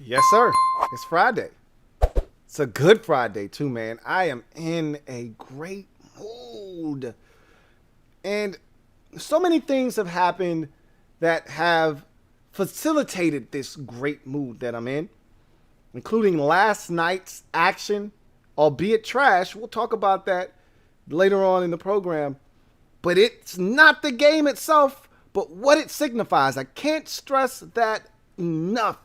Yes, sir. It's Friday. It's a good Friday, too, man. I am in a great mood. And so many things have happened that have facilitated this great mood that I'm in, including last night's action, albeit trash. We'll talk about that later on in the program. But it's not the game itself, but what it signifies. I can't stress that enough.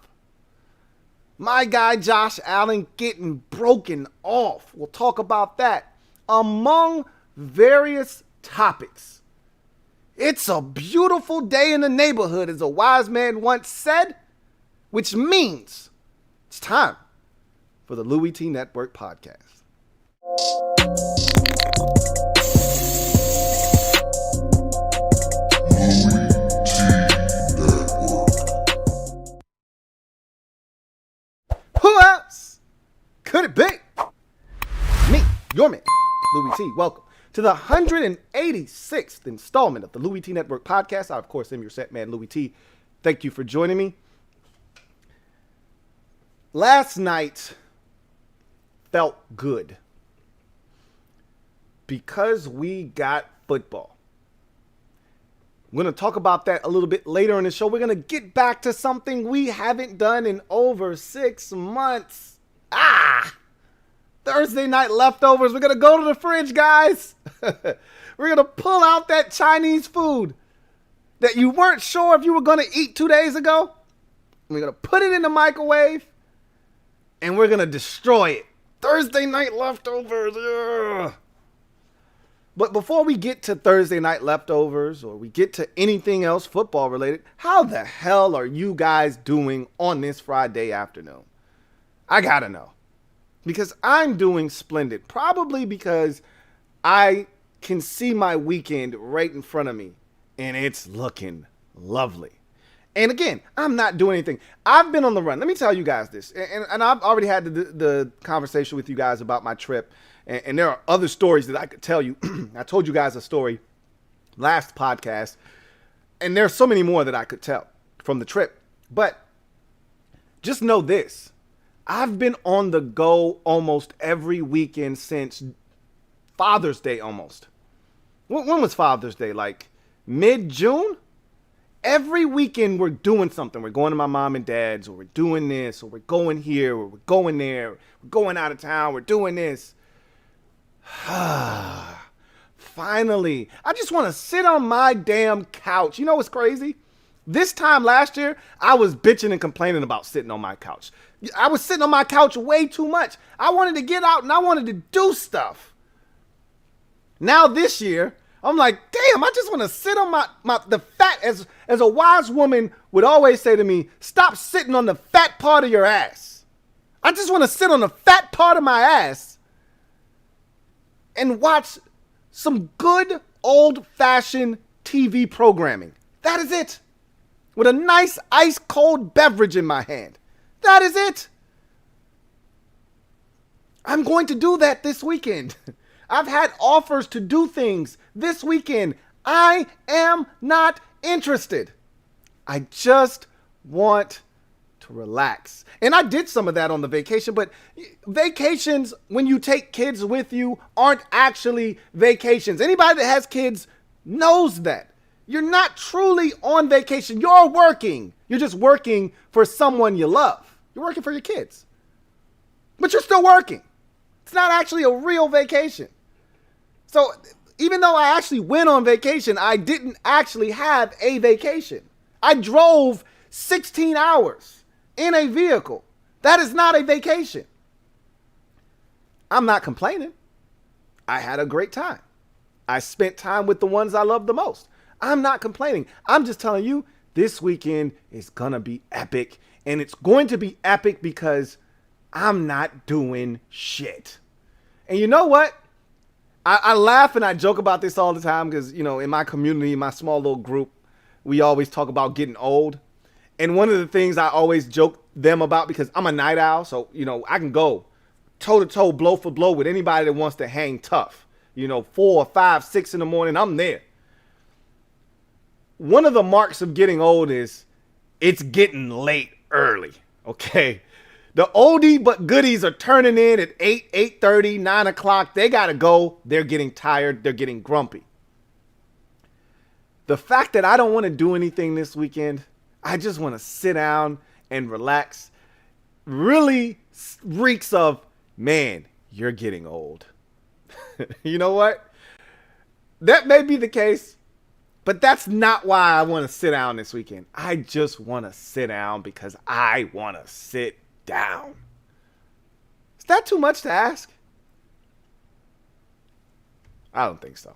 My guy Josh Allen getting broken off. We'll talk about that. Among various topics. It's a beautiful day in the neighborhood, as a wise man once said, which means it's time for the LouieTeeNetwork podcast. Who else could it be? Me, your man, Louie T. Welcome to the 186th installment of the LouieTeeNetwork podcast. I, of course, am your set man, Louie T. Thank you for joining me. Last night felt good because we got football. We're going to talk about that a little bit later in the show. We're going to get back to something we haven't done in over 6 months. Thursday night leftovers. We're going to go to the fridge, guys. We're going to pull out that Chinese food that you weren't sure if you were going to eat 2 days ago. We're going to put it in the microwave, and we're going to destroy it. Thursday night leftovers. Ugh. But before we get to Thursday night leftovers or we get to anything else football related, how the hell are you guys doing on this Friday afternoon? I gotta know. Because I'm doing splendid. Probably because I can see my weekend right in front of me and it's looking lovely. And again, I'm not doing anything. I've been on the run. Let me tell you guys this. And I've already had the conversation with you guys about my trip. And there are other stories that I could tell you. I told you guys a story last podcast. And there's so many more that I could tell from the trip. But just know this. I've been on the go almost every weekend since Father's Day almost. When was Father's Day? Like mid-June? Every weekend we're doing something. We're going to my mom and dad's, or we're doing this, or we're going here, or we're going there. We're going out of town. We're doing this. Finally, I just want to sit on my damn couch. You know what's crazy? This time last year, I was bitching and complaining about sitting on my couch. I was sitting on my couch way too much. I wanted to get out and I wanted to do stuff. Now this year, I'm like, damn, I just want to sit on the fat, as a wise woman would always say to me, stop sitting on the fat part of your ass. I just want to sit on the fat part of my ass and watch some good old-fashioned TV programming. That is it. With a nice ice-cold beverage in my hand. That is it. I'm going to do that this weekend. I've had offers to do things this weekend. I am not interested. I just want to relax. And I did some of that on the vacation, but vacations, when you take kids with you, aren't actually vacations. Anybody that has kids knows that. You're not truly on vacation. You're working. You're just working for someone you love. You're working for your kids. But you're still working. It's not actually a real vacation. So even though I actually went on vacation, I didn't actually have a vacation. I drove 16 hours in a vehicle. That is not a vacation. I'm not complaining. I had a great time. I spent time with the ones I love the most. I'm not complaining. I'm just telling you, this weekend is going to be epic. And it's going to be epic because I'm not doing shit. And you know what? I laugh and I joke about this all the time because, you know, in my community, in my small little group, we always talk about getting old. And one of the things I always joke them about, because I'm a night owl, so, you know, I can go toe to toe, blow for blow with anybody that wants to hang tough. You know, 4, 5, 6 in the morning, I'm there. One of the marks of getting old is it's getting late early. Okay. The oldie but goodies are turning in at 8, 8:30, 9 o'clock. They got to go. They're getting tired. They're getting grumpy. The fact that I don't want to do anything this weekend, I just want to sit down and relax, really reeks of, man, you're getting old. You know what? That may be the case, but that's not why I want to sit down this weekend. I just want to sit down because I want to sit down. Is that too much to ask? I don't think so.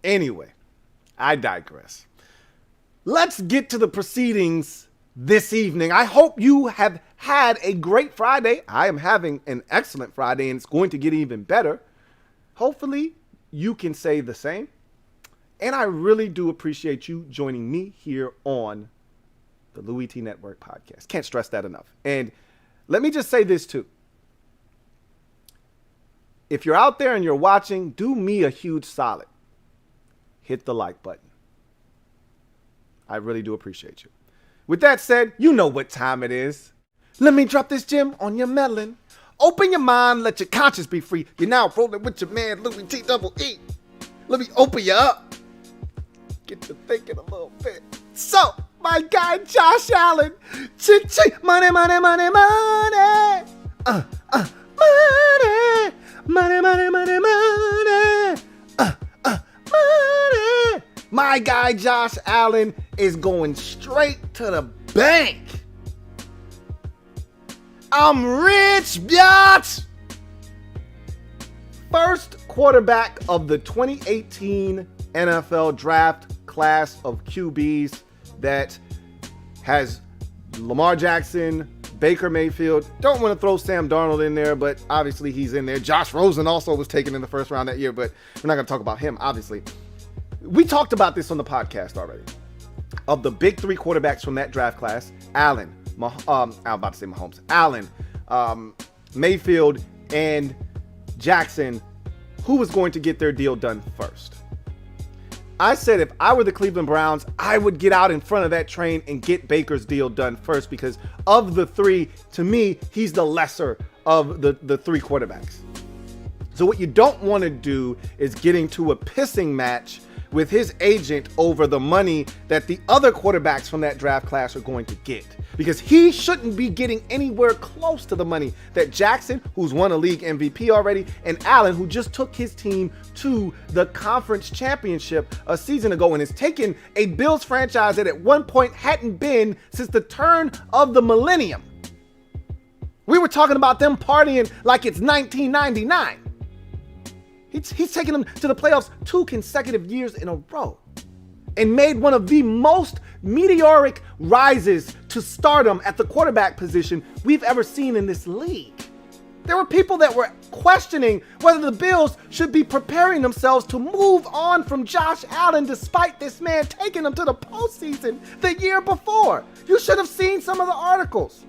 Anyway, I digress. Let's get to the proceedings this evening. I hope you have had a great Friday. I am having an excellent Friday, and it's going to get even better. Hopefully, you can say the same. And I really do appreciate you joining me here on the LouieTeeNetwork podcast. Can't stress that enough. And let me just say this too. If you're out there and you're watching, do me a huge solid. Hit the like button. I really do appreciate you. With that said, you know what time it is. Let me drop this gem on your melon. Open your mind, let your conscience be free. You're now rolling with your man, Louie T-double-E. Let me open you up. Get you thinking a little bit. So, my guy Josh Allen. Ching-ching. Money, money, money, money. Money. Money, money, money, money. Money. My guy Josh Allen is going straight to the bank. I'm rich, biatch. First quarterback of the 2018 NFL draft class of QBs that has Lamar Jackson, Baker Mayfield. Don't want to throw Sam Darnold in there, but obviously he's in there. Josh Rosen also was taken in the first round that year, but we're not going to talk about him, obviously. We talked about this on the podcast already. Of the big three quarterbacks from that draft class, Allen, I'm about to say Mahomes, Allen, Mayfield, and Jackson, who was going to get their deal done first? I said if I were the Cleveland Browns, I would get out in front of that train and get Baker's deal done first because of the three, to me, he's the lesser of the three quarterbacks. So what you don't want to do is get into a pissing match with his agent over the money that the other quarterbacks from that draft class are going to get. Because he shouldn't be getting anywhere close to the money that Jackson, who's won a league MVP already, and Allen, who just took his team to the conference championship a season ago and has taken a Bills franchise that at one point hadn't been since the turn of the millennium. We were talking about them partying like it's 1999. He's taken them to the playoffs 2 consecutive years in a row and made one of the most meteoric rises to stardom at the quarterback position we've ever seen in this league. There were people that were questioning whether the Bills should be preparing themselves to move on from Josh Allen despite this man taking them to the postseason the year before. You should have seen some of the articles.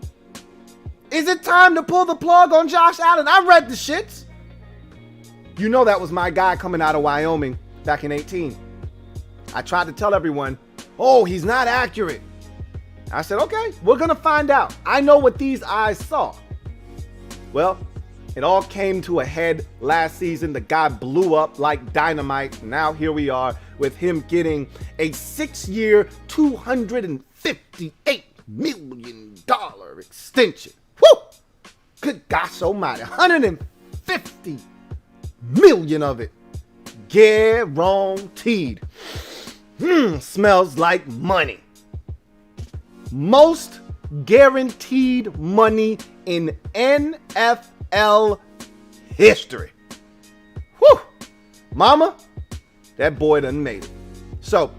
Is it time to pull the plug on Josh Allen? I read the shits. You know that was my guy coming out of Wyoming back in 18. I tried to tell everyone, oh, he's not accurate. I said, okay, we're going to find out. I know what these eyes saw. Well, it all came to a head last season. The guy blew up like dynamite. Now here we are with him getting a 6-year, $258 million extension. Woo! Good gosh almighty. $150 million of it guaranteed. Smells like money. Most guaranteed money in NFL history. Whew. Mama, that boy done made it. So,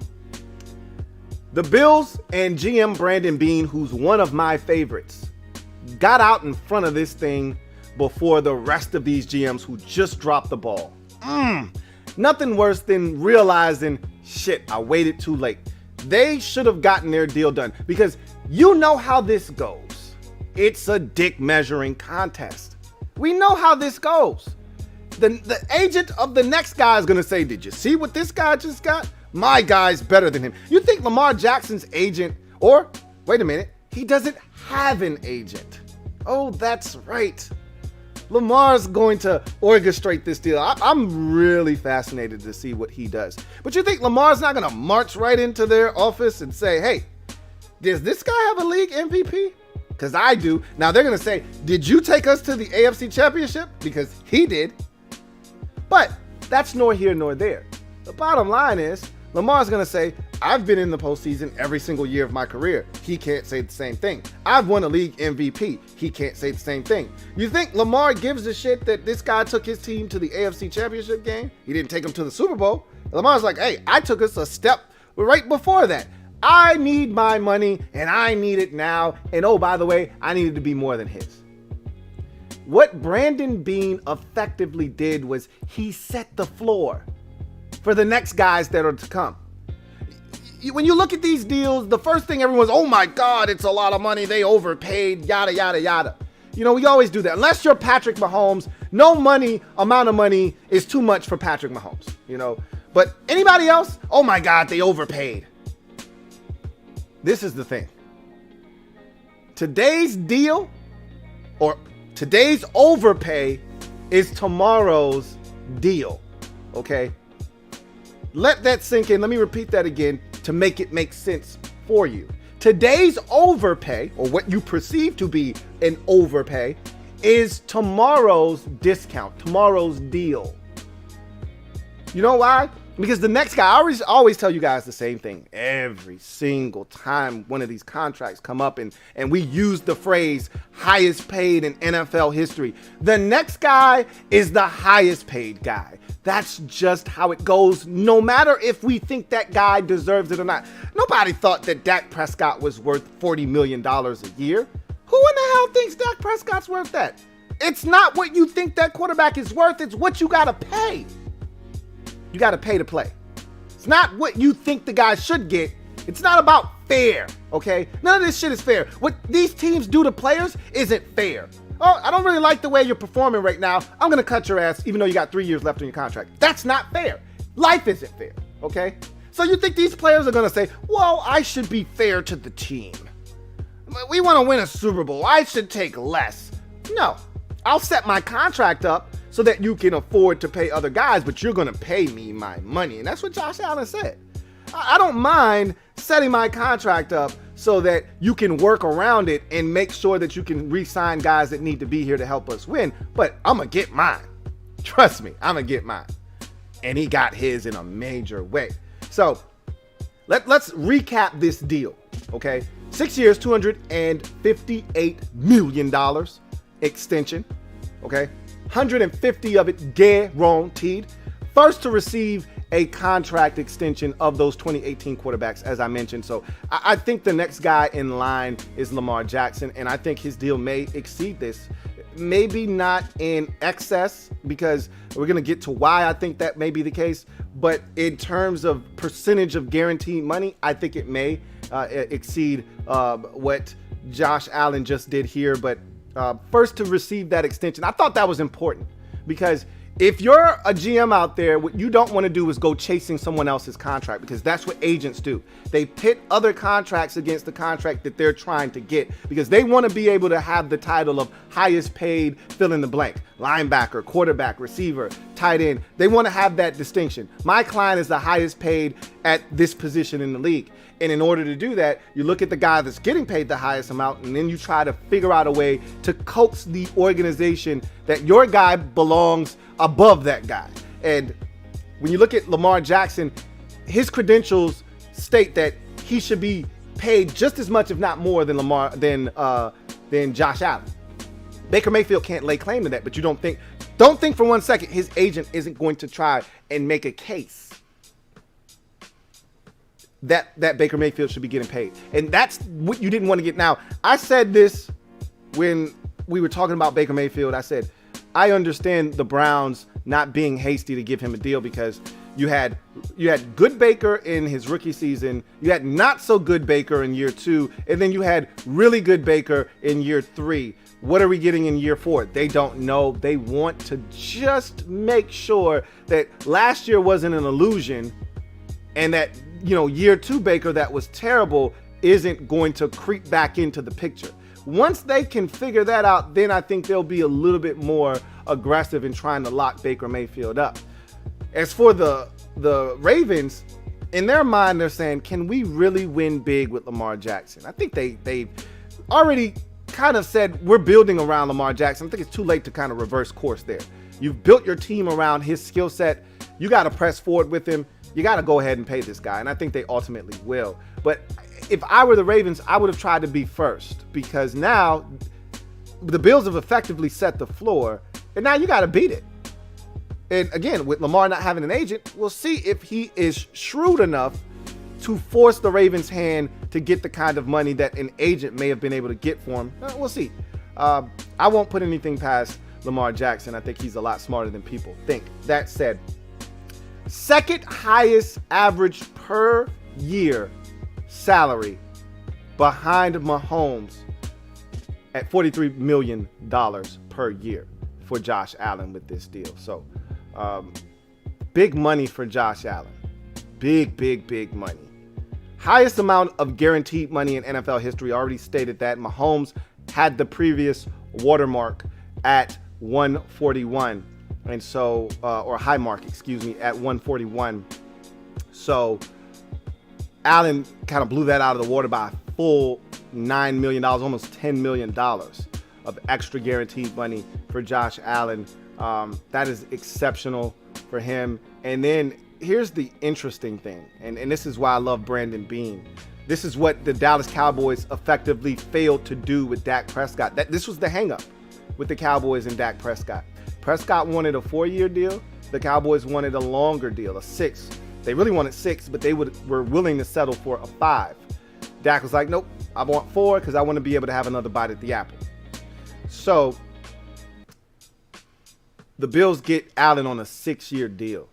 the Bills and GM Brandon Beane, who's one of my favorites, got out in front of this thing before the rest of these GMs who just dropped the ball. Nothing worse than realizing, shit, I waited too late. They should have gotten their deal done because you know how this goes. It's a dick measuring contest. We know how this goes. The agent of the next guy is going to say, did you see what this guy just got? My guy's better than him. You think Lamar Jackson's agent, or wait a minute, he doesn't have an agent. Oh, that's right. Lamar's going to orchestrate this deal. I'm really fascinated to see what he does. But you think Lamar's not going to march right into their office and say, hey, does this guy have a league MVP? Because I do. Now they're going to say, did you take us to the AFC Championship? Because he did. But that's nor here nor there. The bottom line is, Lamar's going to say, I've been in the postseason every single year of my career. He can't say the same thing. I've won a league MVP. He can't say the same thing. You think Lamar gives a shit that this guy took his team to the AFC Championship game? He didn't take them to the Super Bowl. Lamar's like, hey, I took us a step right before that. I need my money, and I need it now. And oh, by the way, I needed to be more than his. What Brandon Beane effectively did was he set the floor for the next guys that are to come. When you look at these deals, the first thing everyone's, oh my God, it's a lot of money. They overpaid, yada, yada, yada. You know, we always do that. Unless you're Patrick Mahomes, no amount of money is too much for Patrick Mahomes, you know. But anybody else, oh my God, they overpaid. This is the thing. Today's deal or today's overpay is tomorrow's deal, okay? Let that sink in. Let me repeat that again to make it make sense for you. Today's overpay, or what you perceive to be an overpay, is tomorrow's discount, tomorrow's deal. You know why? Because the next guy, I always tell you guys the same thing every single time one of these contracts come up and we use the phrase highest paid in NFL history. The next guy is the highest paid guy. That's just how it goes, no matter if we think that guy deserves it or not. Nobody thought that Dak Prescott was worth $40 million a year. Who in the hell thinks Dak Prescott's worth that? It's not what you think that quarterback is worth, it's what you gotta pay. You got to pay to play. It's not what you think the guy should get. It's not about fair, okay? None of this shit is fair. What these teams do to players isn't fair. Oh, I don't really like the way you're performing right now. I'm going to cut your ass even though you got 3 years left on your contract. That's not fair. Life isn't fair, okay? So you think these players are going to say, well, I should be fair to the team. We want to win a Super Bowl. I should take less. No, I'll set my contract up so that you can afford to pay other guys, but you're going to pay me my money. And that's what Josh Allen said. I don't mind setting my contract up so that you can work around it and make sure that you can re-sign guys that need to be here to help us win, but I'm going to get mine. Trust me, I'm going to get mine. And he got his in a major way. So let's recap this deal, okay? 6 years, $258 million extension, okay? 150 of it guaranteed. First to receive a contract extension of those 2018 quarterbacks, as I mentioned. So I think the next guy in line is Lamar Jackson, and I think his deal may exceed this. Maybe not in excess, because we're going to get to why I think that may be the case. But in terms of percentage of guaranteed money, I think it may exceed what Josh Allen just did here. But first to receive that extension, I thought that was important, because if you're a GM out there, what you don't want to do is go chasing someone else's contract, because that's what agents do. They pit other contracts against the contract that they're trying to get, because they want to be able to have the title of highest paid fill in the blank, linebacker, quarterback, receiver, tight end. They want to have that distinction. My client is the highest paid at this position in the league. And in order to do that, you look at the guy that's getting paid the highest amount, and then you try to figure out a way to coax the organization that your guy belongs above that guy. And when you look at Lamar Jackson, his credentials state that he should be paid just as much, if not more, than Josh Allen. Baker Mayfield can't lay claim to that, but you don't think for 1 second his agent isn't going to try and make a case that Baker Mayfield should be getting paid. And that's what you didn't want to get. Now, I said this when we were talking about Baker Mayfield. I said, I understand the Browns not being hasty to give him a deal, because you had good Baker in his rookie season, you had not so good Baker in year 2, and then you had really good Baker in year 3. What are we getting in year 4? They don't know. They want to just make sure that last year wasn't an illusion, and that, you know, year 2 Baker that was terrible isn't going to creep back into the picture. Once they can figure that out, then I think they'll be a little bit more aggressive in trying to lock Baker Mayfield up. As for the Ravens, in their mind, they're saying, can we really win big with Lamar Jackson? I think they've already kind of said we're building around Lamar Jackson. I think it's too late to kind of reverse course there. You've built your team around his skill set. You got to press forward with him. You got to go ahead and pay this guy, and I think they ultimately will. But if I were the Ravens, I would have tried to be first, because now the Bills have effectively set the floor, and now you got to beat it. And again, with Lamar not having an agent, we'll see if he is shrewd enough to force the Ravens' hand to get the kind of money that an agent may have been able to get for him. We'll see. I won't put anything past Lamar Jackson. I think he's a lot smarter than people think. That said, second highest average per year salary behind Mahomes at $43 million per year for Josh Allen with this deal. So big money for Josh Allen. Big money. Highest amount of guaranteed money in NFL history. Already stated that. Mahomes had the previous watermark at 141. And so, or high mark, excuse me, at 141. So Allen kind of blew that out of the water by a full $9 million, almost $10 million of extra guaranteed money for Josh Allen. That is exceptional for him. And then here's the interesting thing, and this is why I love Brandon Beane. This is what the Dallas Cowboys effectively failed to do with Dak Prescott. This was the hang-up with the Cowboys and Dak Prescott. Prescott wanted a 4-year deal. The Cowboys wanted a longer deal, a 6. They really wanted 6, but they were willing to settle for a 5. Dak was like, nope, I want 4 because I want to be able to have another bite at the apple. So the Bills get Allen on a 6-year deal.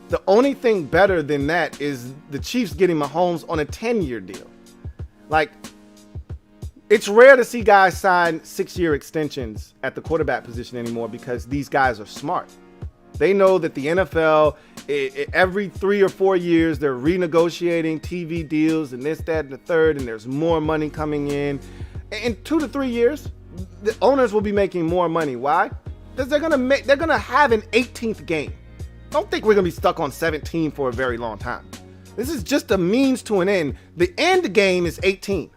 The only thing better than that is the Chiefs getting Mahomes on a 10-year deal. Like, it's rare to see guys sign 6-year extensions at the quarterback position anymore because these guys are smart. They know that the NFL, every 3 or 4 years, they're renegotiating TV deals and this, that, and the third, and there's more money coming in. In 2 to 3 years, the owners will be making more money. Why? Because they're gonna have an 18th game. Don't think we're gonna be stuck on 17 for a very long time. This is just a means to an end. The end game is 18.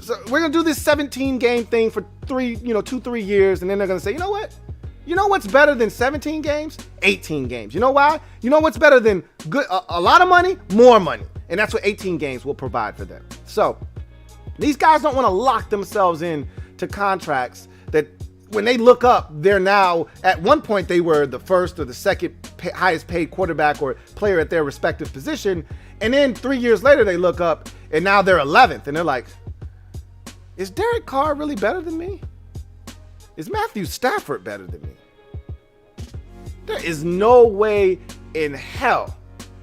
So we're gonna do this 17 game thing for 2-3 years, and then they're gonna say, you know what? You know what's better than 17 games? 18 games. You know why? You know what's better than a lot of money? More money. And that's what 18 games will provide for them. So these guys don't want to lock themselves in to contracts that when they look up, they're now, at one point they were the first or the second highest paid quarterback or player at their respective position. And then 3 years later, they look up and now they're 11th. And they're like, is Derek Carr really better than me? Is Matthew Stafford better than me? There is no way in hell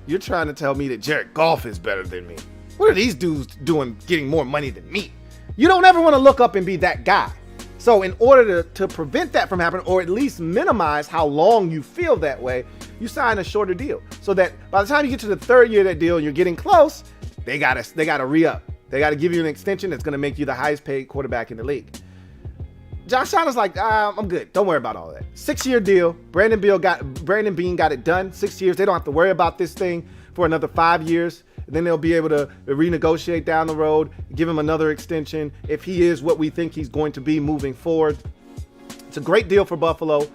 you're trying to tell me that Jared Goff is better than me. What are these dudes doing getting more money than me? You don't ever want to look up and be that guy. So in order to prevent that from happening, or at least minimize how long you feel that way, you sign a shorter deal. So that by the time you get to the 3rd year of that deal and you're getting close, they gotta re-up. They gotta give you an extension that's gonna make you the highest paid quarterback in the league. Josh Allen's like, I'm good. Don't worry about all that. 6-year deal. Brandon Beane got it done. 6 years. They don't have to worry about this thing for another 5 years. Then they'll be able to renegotiate down the road, give him another extension if he is what we think he's going to be moving forward. It's a great deal for Buffalo.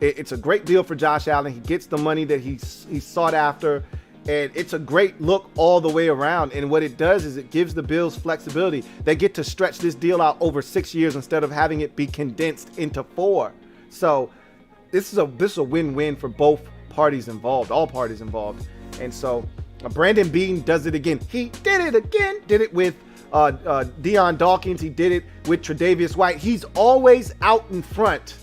It's a great deal for Josh Allen. He gets the money that he sought after, and it's a great look all the way around. And what it does is it gives the Bills flexibility. They get to stretch this deal out over 6 years instead of having it be condensed into 4. So this is a win-win for both parties involved, all parties involved. And so Brandon Beane does it again. He did it again. Did it with Deion Dawkins. He did it with Tre'Davious White. He's always out in front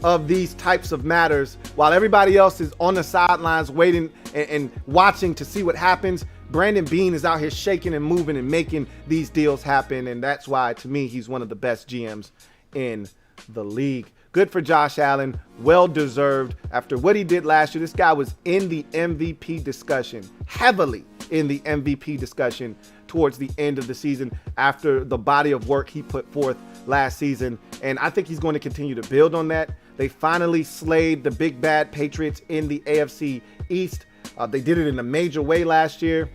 of these types of matters while everybody else is on the sidelines waiting and watching to see what happens. Brandon Beane is out here shaking and moving and making these deals happen. And that's why, to me, he's one of the best GMs in the league. Good for Josh Allen. Well deserved. After what he did last year, this guy was in the MVP discussion heavily in the MVP discussion towards the end of the season after the body of work he put forth last season. And I think he's going to continue to build on that. They finally slayed the big bad Patriots in the AFC East. They did it in a major way last year.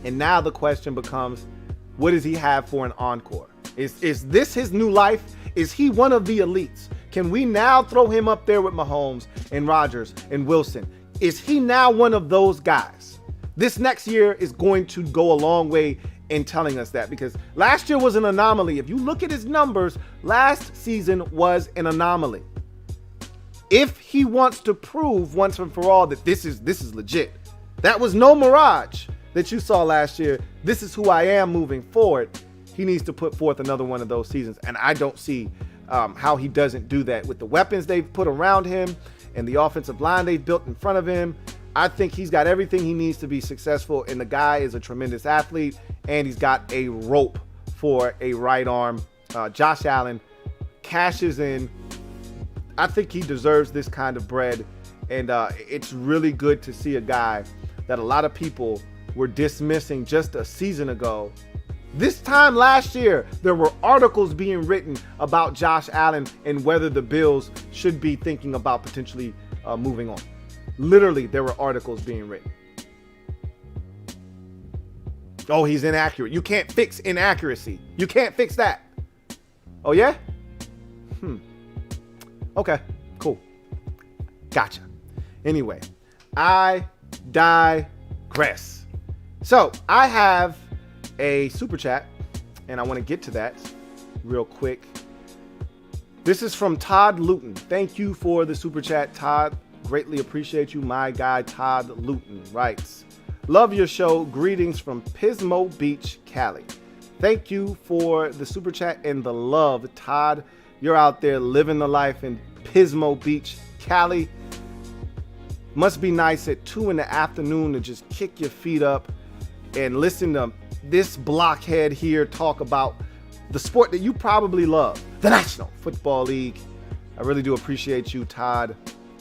And now the question becomes, what does he have for an encore? Is this his new life? Is he one of the elites? Can we now throw him up there with Mahomes and Rodgers and Wilson? Is he now one of those guys? This next year is going to go a long way in telling us that, because last year was an anomaly. If you look at his numbers, last season was an anomaly. If he wants to prove once and for all that this is legit, that was no mirage that you saw last year, this is who I am moving forward, he needs to put forth another one of those seasons. And I don't see how he doesn't do that with the weapons they've put around him and the offensive line they've built in front of him. I think he's got everything he needs to be successful, and the guy is a tremendous athlete, and he's got a rope for a right arm. Josh Allen cashes in. I think he deserves this kind of bread, and it's really good to see a guy that a lot of people were dismissing just a season ago. This time last year, there were articles being written about Josh Allen and whether the Bills should be thinking about potentially moving on. Literally, there were articles being written. Oh, he's inaccurate. You can't fix inaccuracy. You can't fix that. Oh, yeah? Okay, cool. Gotcha. Anyway, I digress. So I have a super chat, and I want to get to that real quick. This is from Todd Luton. Thank you for the super chat, Todd. Greatly appreciate you. My guy Todd Luton writes, love your show. Greetings from Pismo Beach, Cali. Thank you for the super chat and the love, Todd. You're out there living the life in Pismo Beach, Cali. Must be nice at 2 PM to just kick your feet up and listen to this blockhead here talk about the sport that you probably love, the National Football League. I really do appreciate you, Todd.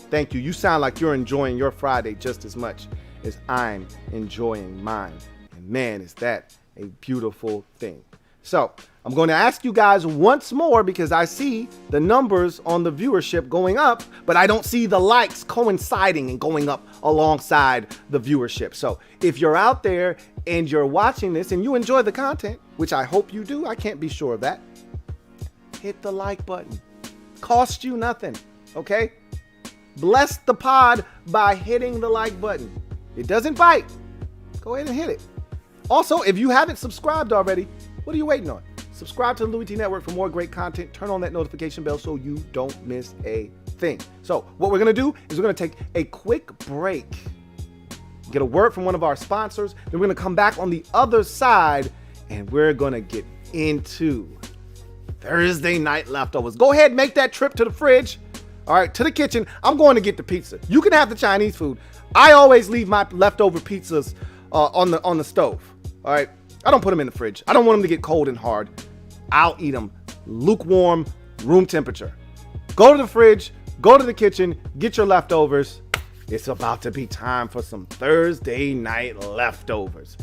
Thank you. You sound like you're enjoying your Friday just as much as I'm enjoying mine. And man, is that a beautiful thing. So I'm going to ask you guys once more, because I see the numbers on the viewership going up, but I don't see the likes coinciding and going up alongside the viewership. So if you're out there and you're watching this and you enjoy the content, which I hope you do, I can't be sure of that, hit the like button. Cost you nothing, okay? Bless the pod by hitting the like button. It doesn't bite. Go ahead and hit it. Also, if you haven't subscribed already, what are you waiting on? Subscribe to the Louie T Network for more great content. Turn on that notification bell so you don't miss a thing. So what we're going to do is we're going to take a quick break, get a word from one of our sponsors. Then we're going to come back on the other side and we're going to get into Thursday night leftovers. Go ahead and make that trip to the fridge. All right, to the kitchen. I'm going to get the pizza. You can have the Chinese food. I always leave my leftover pizzas on the stove. All right. I don't put them in the fridge. I don't want them to get cold and hard. I'll eat them lukewarm, room temperature. Go to the fridge, go to the kitchen, get your leftovers. It's about to be time for some Thursday night leftovers.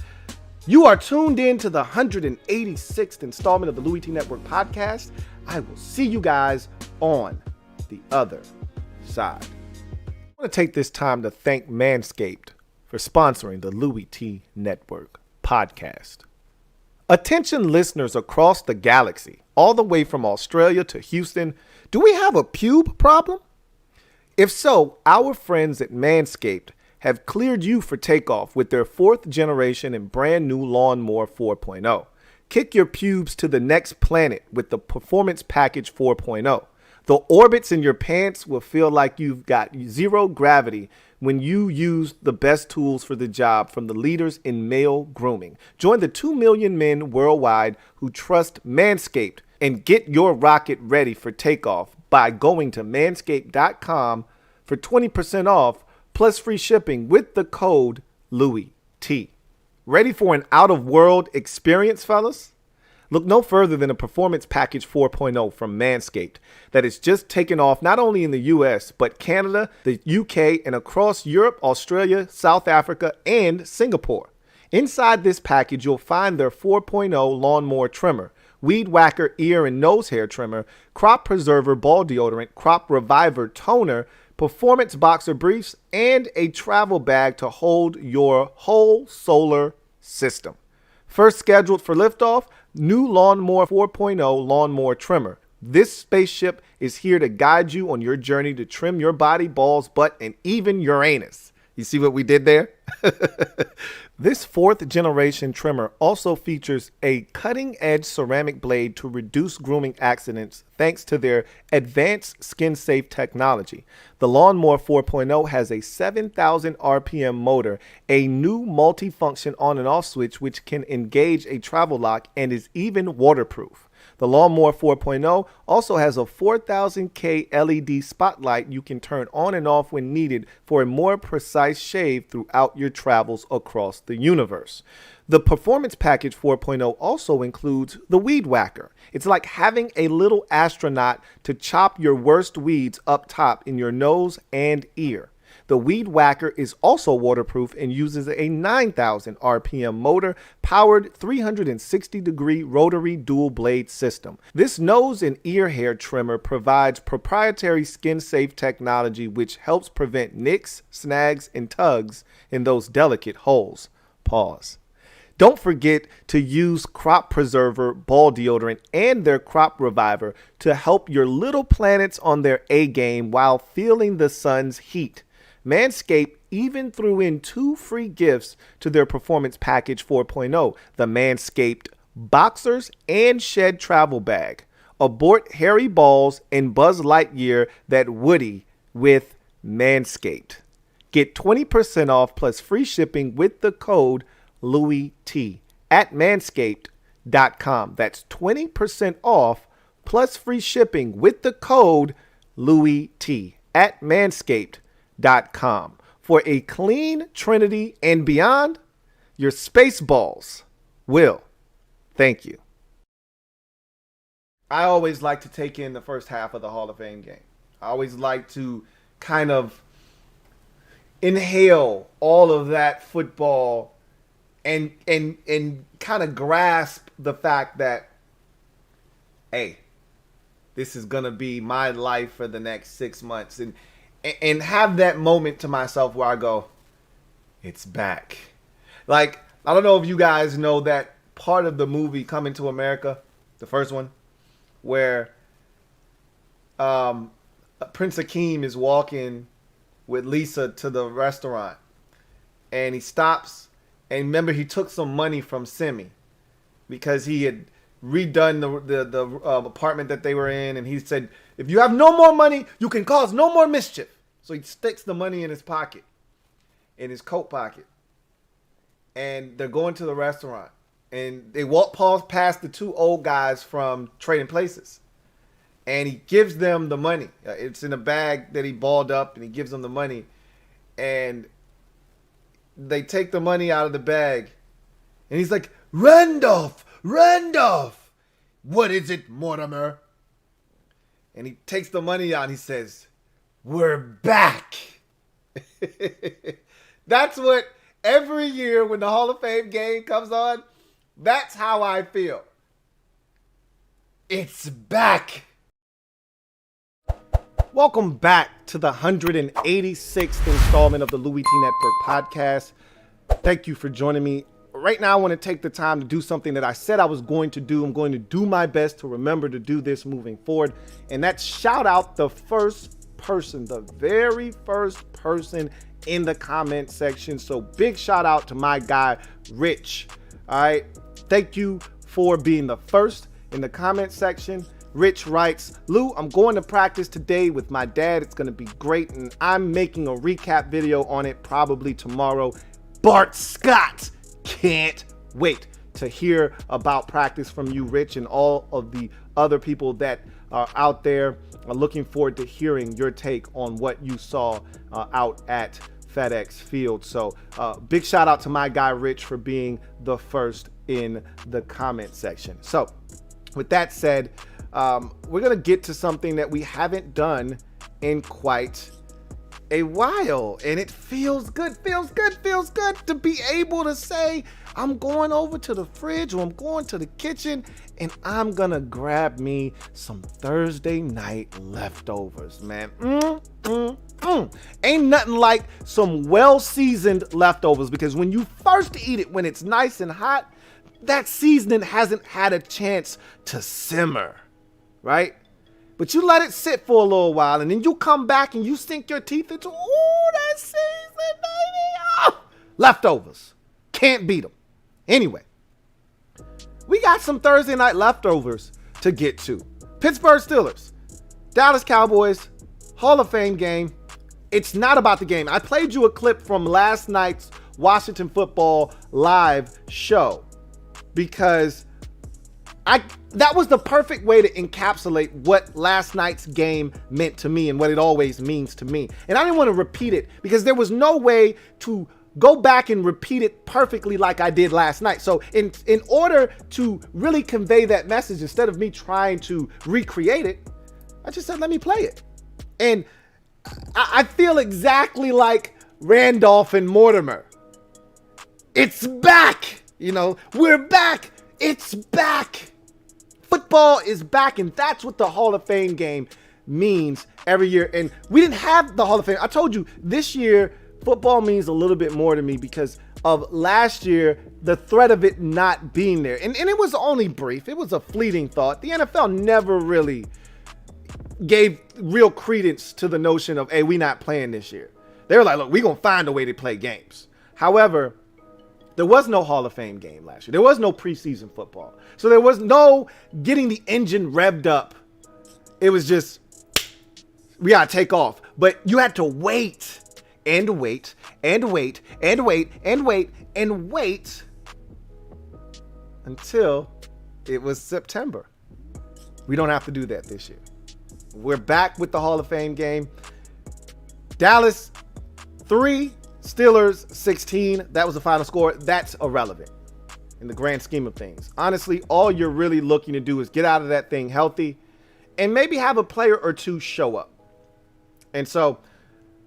You are tuned in to the 186th installment of the Louie T Network podcast. I will see you guys on the other side. I want to take this time to thank Manscaped for sponsoring the Louie T Network podcast. Attention listeners across the galaxy, all the way from Australia to Houston, do we have a pube problem? If so, our friends at Manscaped have cleared you for takeoff with their 4th generation and brand new Lawnmower 4.0. Kick your pubes to the next planet with the Performance Package 4.0. The orbits in your pants will feel like you've got zero gravity when you use the best tools for the job from the leaders in male grooming. Join the 2 million men worldwide who trust Manscaped and get your rocket ready for takeoff by going to manscaped.com for 20% off plus free shipping with the code LouieT. Ready for an out-of-world experience, fellas? Look no further than a Performance Package 4.0 from Manscaped that is just taken off not only in the US, but Canada, the UK, and across Europe, Australia, South Africa, and Singapore. Inside this package, you'll find their 4.0 lawnmower trimmer, weed whacker ear and nose hair trimmer, crop preserver ball deodorant, crop reviver toner, performance boxer briefs, and a travel bag to hold your whole solar system. First scheduled for liftoff, new Lawnmower 4.0 lawnmower trimmer. This spaceship is here to guide you on your journey to trim your body, balls, butt, and even your anus. You see what we did there? This 4th generation trimmer also features a cutting-edge ceramic blade to reduce grooming accidents thanks to their advanced skin-safe technology. The Lawnmower 4.0 has a 7,000 RPM motor, a new multi-function on and off switch which can engage a travel lock and is even waterproof. The Lawnmower 4.0 also has a 4000K LED spotlight you can turn on and off when needed for a more precise shave throughout your travels across the universe. The Performance Package 4.0 also includes the Weed Whacker. It's like having a little astronaut to chop your worst weeds up top in your nose and ear. The Weed Whacker is also waterproof and uses a 9,000 RPM motor powered 360-degree rotary dual blade system. This nose and ear hair trimmer provides proprietary skin-safe technology which helps prevent nicks, snags, and tugs in those delicate holes. Pause. Don't forget to use Crop Preserver ball deodorant and their Crop Reviver to help your little planets on their A game while feeling the sun's heat. Manscaped even threw in 2 free gifts to their Performance Package 4.0, the Manscaped Boxers and Shed Travel Bag. Abort hairy balls and Buzz Lightyear that Woody with Manscaped. Get 20% off plus free shipping with the code LouieT at manscaped.com. That's 20% off plus free shipping with the code LouieT at manscaped.com. For a clean Trinity and beyond, your space balls will thank you. I always like to take in the first half of the Hall of Fame game. I always like to kind of inhale all of that football and kind of grasp the fact that, hey, this is going to be my life for the next 6 months. And have that moment to myself where I go, it's back. Like, I don't know if you guys know that part of the movie Coming to America, the first one, where Prince Akeem is walking with Lisa to the restaurant. And he stops. And remember, he took some money from Simi because he had redone the apartment that they were in. And he said, if you have no more money, you can cause no more mischief. So he sticks the money in his pocket, in his coat pocket. And they're going to the restaurant. And they walk past the 2 old guys from Trading Places. And he gives them the money. It's in a bag that he balled up, and he gives them the money. And they take the money out of the bag. And he's like, Randolph! What is it, Mortimer? And he takes the money out and he says, we're back. That's what every year when the Hall of Fame game comes on, that's how I feel. It's back. Welcome back to the 186th installment of the LouieTeeNetwork podcast. Thank you for joining me. Right now, I want to take the time to do something that I said I was going to do. I'm going to do my best to remember to do this moving forward. And that's shout out the very first person in the comment section. So big shout out to my guy, Rich. All right. Thank you for being the first in the comment section. Rich writes, Lou, I'm going to practice today with my dad. It's going to be great. And I'm making a recap video on it probably tomorrow. Bart Scott. Can't wait to hear about practice from you, Rich, and all of the other people that are out there. I'm looking forward to hearing your take on what you saw out at FedEx Field. So big shout out to my guy, Rich, for being the first in the comment section. So with that said, we're going to get to something that we haven't done in quite a while, and it feels good to be able to say, I'm going over to the fridge or I'm going to the kitchen and I'm gonna grab me some Thursday night leftovers, man. Ain't nothing like some well-seasoned leftovers, because when you first eat it, when it's nice and hot, that seasoning hasn't had a chance to simmer, right? But you let it sit for a little while, and then you come back and you sink your teeth into, ooh, that season, baby. Oh, leftovers. Can't beat them. Anyway, we got some Thursday night leftovers to get to. Pittsburgh Steelers, Dallas Cowboys, Hall of Fame game. It's not about the game. I played you a clip from last night's Washington Football Live show because that was the perfect way to encapsulate what last night's game meant to me and what it always means to me. And I didn't want to repeat it because there was no way to go back and repeat it perfectly like I did last night. So in order to really convey that message, instead of me trying to recreate it, I just said, let me play it. And I feel exactly like Randolph and Mortimer. It's back. We're back. It's back. Football is back, and that's what the Hall of Fame game means every year. And we didn't have the Hall of Fame. I told you this year, football means a little bit more to me because of last year, the threat of it not being there. And it was only brief. It was a fleeting thought. The NFL never really gave real credence to the notion of, hey, we not playing this year. They were like, look, we're going to find a way to play games. However, there was no Hall of Fame game last year. There was no preseason football. So there was no getting the engine revved up. It was just, we got to take off. But you had to wait and wait and wait and wait and wait and wait until it was September. We don't have to do that this year. We're back with the Hall of Fame game. Dallas 3, Steelers 16. That was the final score. That's irrelevant in the grand scheme of things. Honestly, all you're really looking to do is get out of that thing healthy and maybe have a player or two show up. And so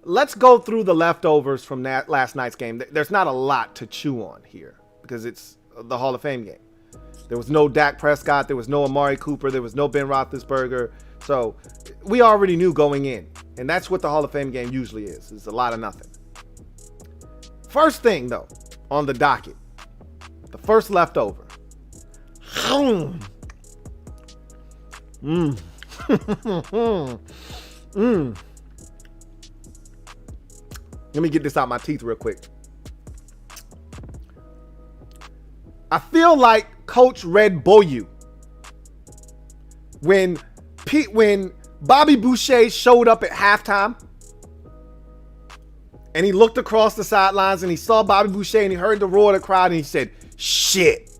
let's go through the leftovers from that last night's game. There's not a lot to chew on here because it's the Hall of Fame game. There was no Dak Prescott. There was no Amari Cooper. There was no Ben Roethlisberger. So we already knew going in. And that's what the Hall of Fame game usually is. It's a lot of nothing. First thing, though, on the docket, the first leftover. Let me get this out my teeth real quick. I feel like Coach Red Boyu when Bobby Boucher showed up at halftime and he looked across the sidelines and he saw Bobby Boucher and he heard the roar of the crowd and he said, shit,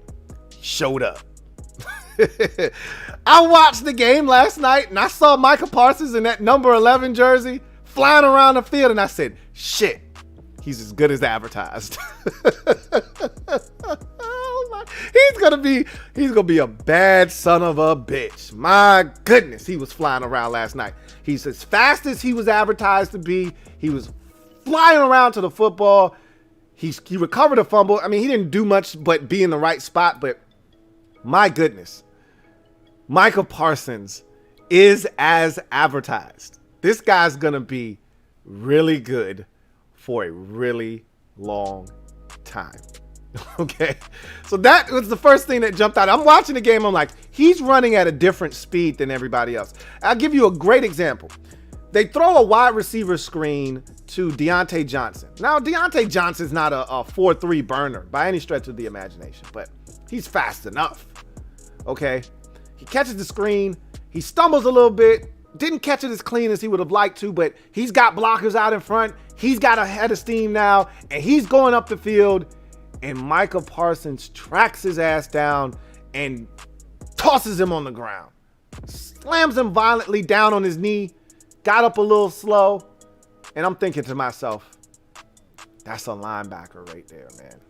showed up. I watched the game last night and I saw Micah Parsons in that number 11 jersey flying around the field and I said, shit, he's as good as advertised. He's gonna be a bad son of a bitch. My goodness, he was flying around last night. He's as fast as he was advertised to be. He was flying around to the football. He recovered a fumble. I mean, he didn't do much but be in the right spot, but my goodness, Micah Parsons is as advertised. This guy's gonna be really good for a really long time. Okay, so that was the first thing that jumped out. I'm watching the game. I'm like, he's running at a different speed than everybody else. I'll give you a great example. They throw a wide receiver screen to Deontay Johnson. Now, Deontay Johnson's not a 4-3 burner by any stretch of the imagination, but he's fast enough. Okay, he catches the screen. He stumbles a little bit. Didn't catch it as clean as he would have liked to, but he's got blockers out in front. He's got a head of steam now, and he's going up the field. And Micah Parsons tracks his ass down and tosses him on the ground. Slams him violently down on his knee. Got up a little slow. And I'm thinking to myself, that's a linebacker right there, man.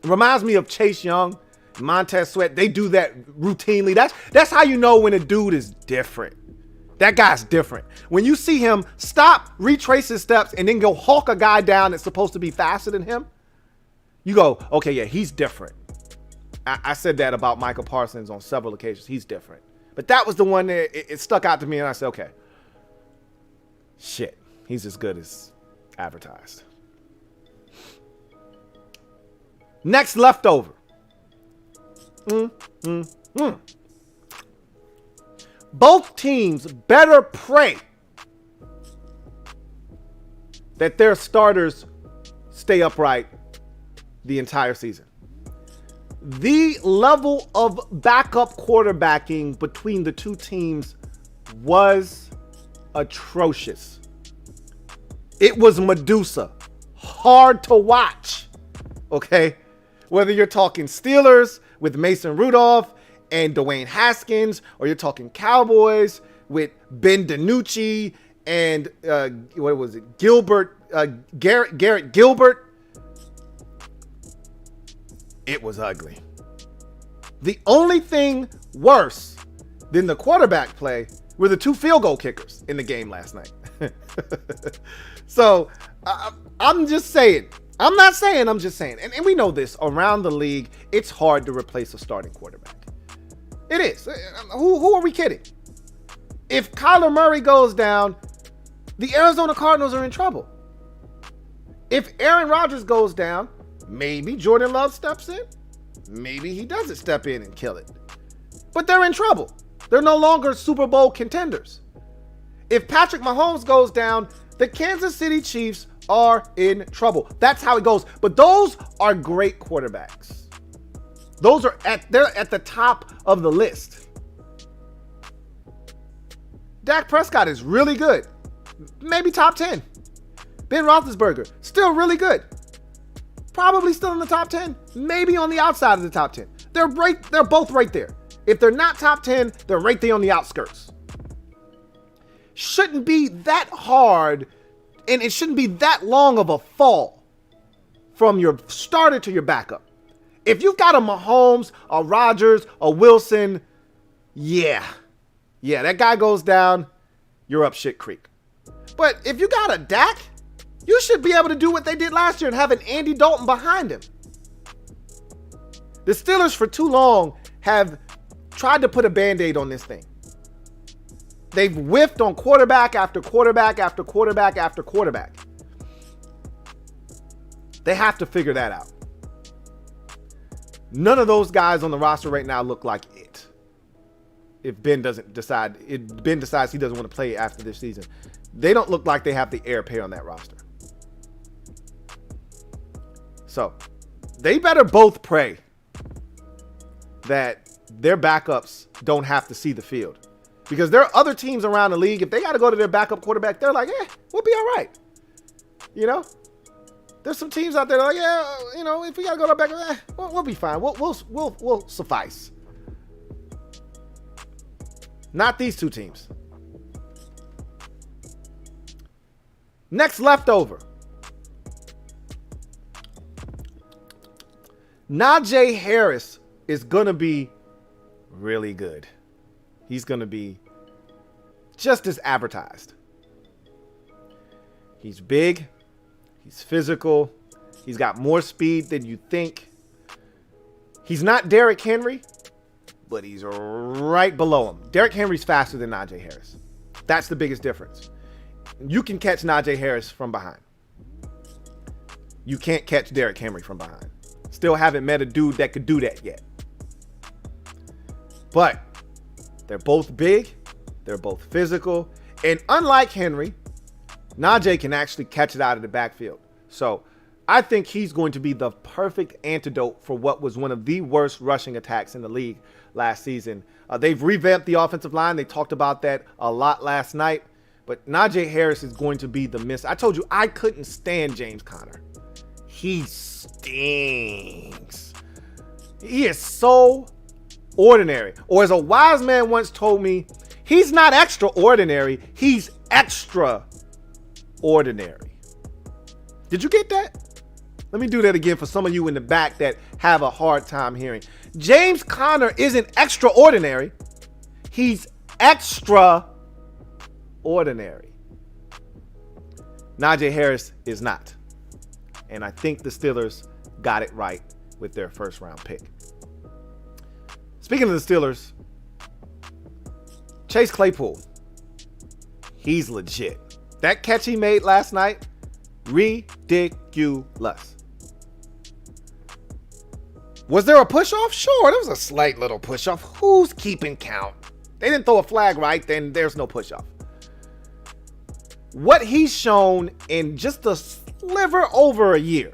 It reminds me of Chase Young, Montez Sweat. They do that routinely. That's how you know when a dude is different. That guy's different. When you see him stop, retrace his steps, and then go hawk a guy down that's supposed to be faster than him, you go, okay, yeah, he's different. I said that about Michael Parsons on several occasions. He's different. But that was the one that it stuck out to me, and I said, okay, shit, he's as good as advertised. Next leftover. Both teams better pray that their starters stay upright the entire season. The level of backup quarterbacking between the two teams was atrocious. It was Medusa. Hard to watch. Okay? Whether you're talking Steelers with Mason Rudolph and Dwayne Haskins, or you're talking Cowboys with Ben DiNucci and Garrett Gilbert. It was ugly. The only thing worse than the quarterback play were the two field goal kickers in the game last night. So I'm just saying. I'm not saying, I'm just saying. And we know this. Around the league, it's hard to replace a starting quarterback. It is. Who are we kidding? If Kyler Murray goes down, the Arizona Cardinals are in trouble. If Aaron Rodgers goes down, maybe Jordan Love steps in. Maybe he doesn't step in and kill it. But they're in trouble. They're no longer Super Bowl contenders. If Patrick Mahomes goes down, the Kansas City Chiefs are in trouble. That's how it goes. But those are great quarterbacks. They're at the top of the list. Dak Prescott is really good. Maybe top 10. Ben Roethlisberger, still really good. Probably still in the top 10. Maybe on the outside of the top 10. They're both right there. If they're not top 10, they're right there on the outskirts. Shouldn't be that hard, and it shouldn't be that long of a fall from your starter to your backup. If you've got a Mahomes, a Rodgers, a Wilson, yeah, that guy goes down, you're up shit creek. But if you got a Dak, you should be able to do what they did last year and have an Andy Dalton behind him. The Steelers for too long have tried to put a Band-Aid on this thing. They've whiffed on quarterback after quarterback after quarterback after quarterback. They have to figure that out. None of those guys on the roster right now look like it. If Ben decides he doesn't want to play after this season, they don't look like they have the air pay on that roster. So they better both pray that their backups don't have to see the field. Because there are other teams around the league, if they got to go to their backup quarterback, they're like, we'll be all right. You know? There's some teams out there that are like, if we got to go to our backup, we'll be fine. We'll suffice. Not these two teams. Next leftover. Najee Harris is going to be really good. He's going to be just as advertised. He's big. He's physical. He's got more speed than you think. He's not Derrick Henry, but he's right below him. Derrick Henry's faster than Najee Harris. That's the biggest difference. You can catch Najee Harris from behind. You can't catch Derrick Henry from behind. Still haven't met a dude that could do that yet. But they're both big. They're both physical. And unlike Henry, Najee can actually catch it out of the backfield. So I think he's going to be the perfect antidote for what was one of the worst rushing attacks in the league last season. They've revamped the offensive line. They talked about that a lot last night. But Najee Harris is going to be the miss. I told you I couldn't stand James Conner. He stinks. He is so ordinary. Or as a wise man once told me, he's not extraordinary. He's extraordinary. Did you get that? Let me do that again for some of you in the back that have a hard time hearing. James Conner isn't extraordinary. He's extraordinary. ordinary. Najee Harris is not. And I think the Steelers got it right with their first round pick. Speaking of the Steelers, Chase Claypool, he's legit. That catch he made last night, ridiculous. Was there a push-off? Sure, there was a slight little push-off. Who's keeping count? They didn't throw a flag right, then there's no push-off. What he's shown in just a sliver over a year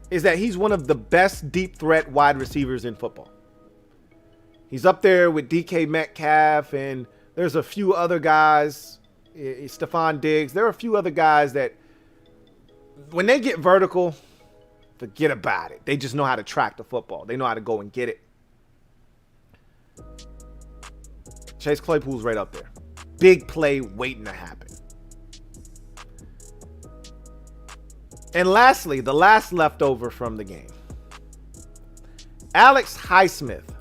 is that he's one of the best deep threat wide receivers in football. He's up there with DK Metcalf, and there's a few other guys, Stephon Diggs. There are a few other guys that when they get vertical, forget about it. They just know how to track the football. They know how to go and get it. Chase Claypool's right up there. Big play waiting to happen. And lastly, the last leftover from the game. Alex Highsmith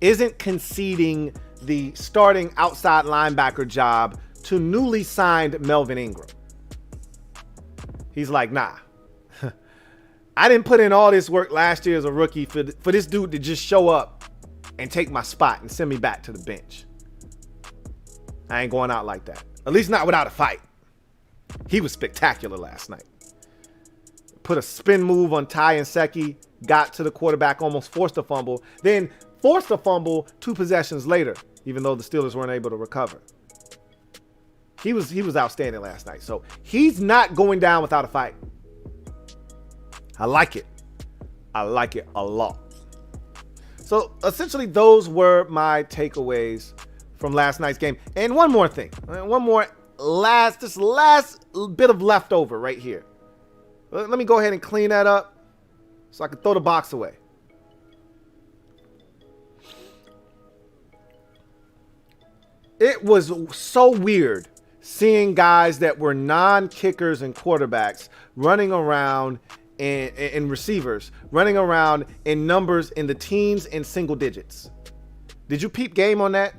isn't conceding the starting outside linebacker job to newly signed Melvin Ingram. He's like, nah. I didn't put in all this work last year as a rookie for this dude to just show up and take my spot and send me back to the bench. I ain't going out like that. At least not without a fight. He was spectacular last night. Put a spin move on Ty Nsekhe, got to the quarterback, almost forced a fumble, then forced a fumble 2 possessions later, even though the Steelers weren't able to recover. He was outstanding last night. So he's not going down without a fight. I like it. I like it a lot. So essentially, those were my takeaways from last night's game. And one more thing. This last bit of leftover right here. Let me go ahead and clean that up so I can throw the box away. It was so weird seeing guys that were non-kickers and quarterbacks running around and receivers running around in numbers in the teens and single digits. Did you peep game on that?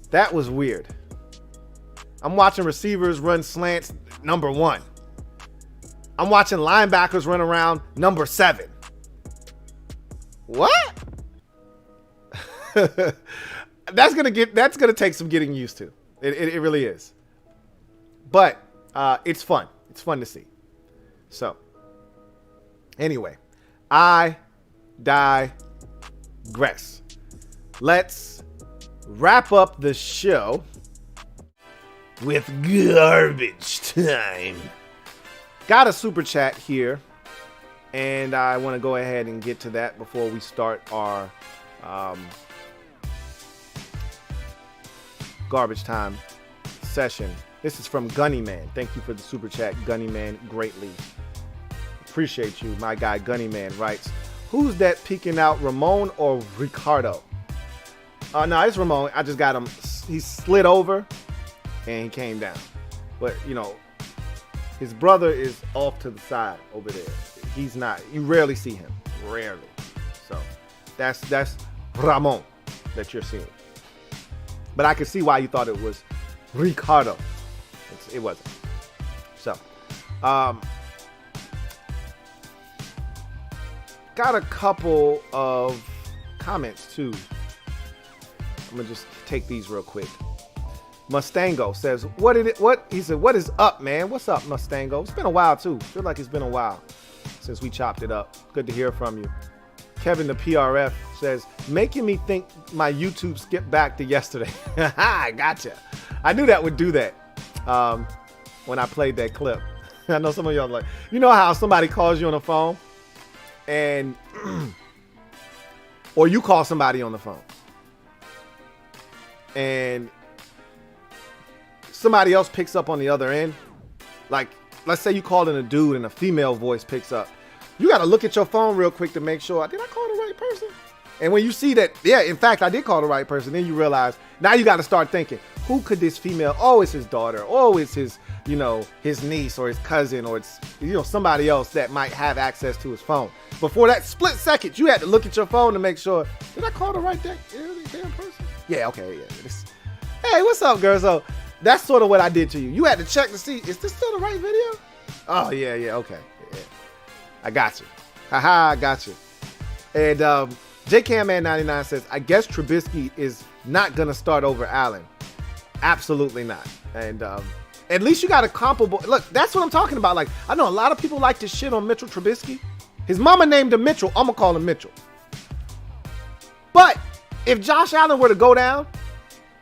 That was weird. I'm watching receivers run slants number 1. I'm watching linebackers run around number 7. What? That's gonna take some getting used to. It really is. But it's fun. It's fun to see. So, anyway, I digress. Let's wrap up the show with garbage time. Got a super chat here, and I want to go ahead and get to that before we start our garbage time session. This is from Gunnyman. Thank you for the super chat, Gunnyman. Greatly appreciate you. My guy Gunnyman writes, who's that peeking out, Ramon or Ricardo? No, it's Ramon. I just got him. He slid over and he came down. But, his brother is off to the side over there. He's not. You rarely see him. Rarely. So that's Ramon that you're seeing. But I can see why you thought it was Ricardo. It wasn't. So, got a couple of comments too. I'm gonna just take these real quick. Mustango says, what he said, what is up, man? What's up, Mustango? It's been a while too. Feel like it's been a while since we chopped it up. Good to hear from you. Kevin the PRF says, making me think my YouTube skipped back to yesterday. I gotcha. I knew that would do that when I played that clip. I know some of y'all are like, you know how somebody calls you on the phone and or you call somebody on the phone and somebody else picks up on the other end. Like, let's say you called in a dude and a female voice picks up. You got to look at your phone real quick to make sure, did I call the right person? And when you see that, yeah, in fact, I did call the right person, then you realize, now you got to start thinking, who could this female, it's his daughter, it's his, his niece or his cousin, or it's, somebody else that might have access to his phone. before that split second, you had to look at your phone to make sure, did I call the right damn person? Yeah, okay, yeah. Hey, what's up, girl? So that's sort of what I did to you. You had to check to see, is this still the right video? Oh, yeah, okay. Yeah. I got you. Haha, I got you. And JCamMan99 says, I guess Trubisky is not going to start over Allen. Absolutely not. And at least you got a comparable. Look, that's what I'm talking about. Like, I know a lot of people like to shit on Mitchell Trubisky. His mama named him Mitchell. I'm going to call him Mitchell. But if Josh Allen were to go down,